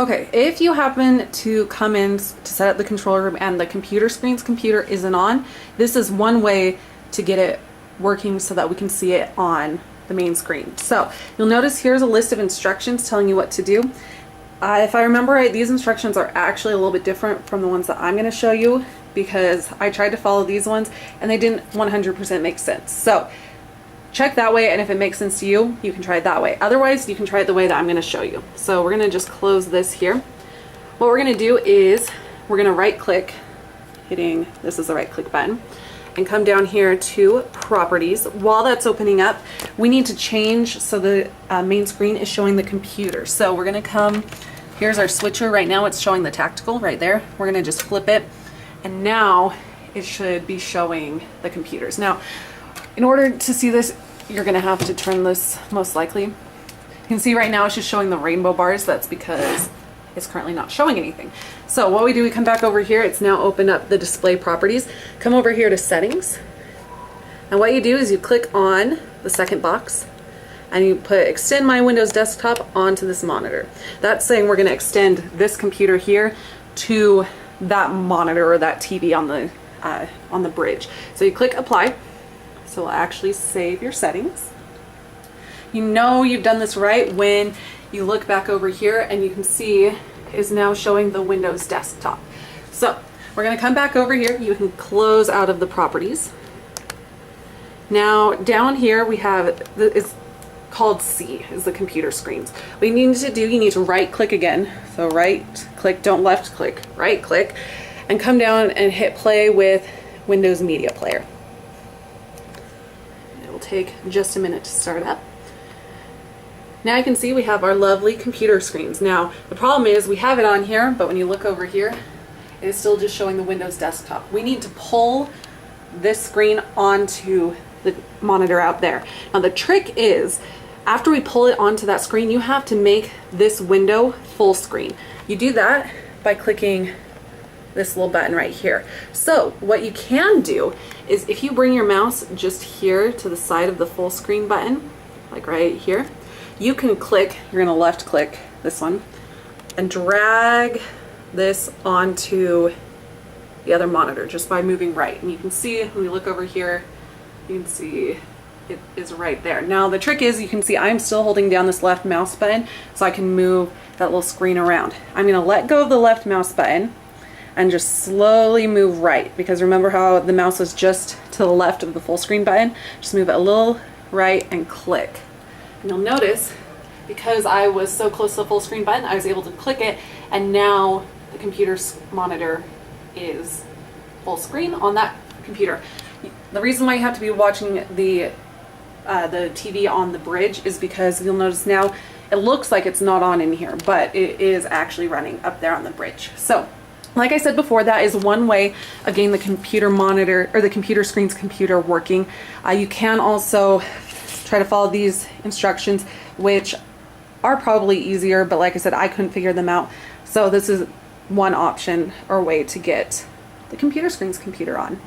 Okay, if you happen to come in to set up the control room and the computer isn't on, this is one way to get it working so that we can see it on the main screen. So you'll notice here's a list of instructions telling you what to do. If I remember right, these instructions are actually a little bit different from the ones that I'm going to show you, because I tried to follow these ones and they didn't 100% make sense. So check that way, and if it makes sense to you, you can try it that way. Otherwise, you can try it the way that I'm going to show you. So we're going to just close this here. What we're going to do is we're going to right click, hitting, this is the right click button, and come down here to properties. While that's opening up, we need to change so the main screen is showing the computer. So we're going to come, here's our switcher. Right now it's showing the tactical right there. We're going to just flip it, and now it should be showing the computers. Now, in order to see this, you're going to have to turn this most likely. You can see right now it's just showing the rainbow bars. That's because it's currently not showing anything. So what we do, we come back over here. It's now opened up the display properties. Come over here to settings. And what you do is you click on the second box and you put extend my Windows desktop onto this monitor. That's saying we're going to extend this computer here to that monitor or that TV on the bridge. So you click apply. So it'll actually save your settings. You know you've done this right when you look back over here and you can see is now showing the Windows desktop. So we're going to come back over here. You can close out of the properties. Now down here we have, it's called C, is the computer screens. What you need to do, you need to right click again. So right click, don't left click, right click, and come down and hit play with Windows Media Player. Take just a minute to start up. Now you can see we have our lovely computer screens. Now the problem is we have it on here, but when you look over here, it is still just showing the Windows desktop. We need to pull this screen onto the monitor out there. Now the trick is, after we pull it onto that screen, you have to make this window full screen. You do that by clicking this little button right here. So what you can do is if you bring your mouse just here to the side of the full screen button, like right here, you can click, you're going to left click this one and drag this onto the other monitor just by moving right. And you can see when you look over here, you can see it is right there. Now the trick is, you can see I'm still holding down this left mouse button so I can move that little screen around. I'm going to let go of the left mouse button and just slowly move right, because remember how the mouse was just to the left of the full screen button? Just move it a little right and click. And you'll notice, because I was so close to the full screen button, I was able to click it, and now the computer's monitor is full screen on that computer. The reason why you have to be watching the TV on the bridge is because you'll notice now it looks like it's not on in here, but it is actually running up there on the bridge. So like I said before, that is one way of getting the computer monitor or the computer screen's computer working. You can also try to follow these instructions, which are probably easier, but like I said, I couldn't figure them out. So this is one option or way to get the computer screen's computer on.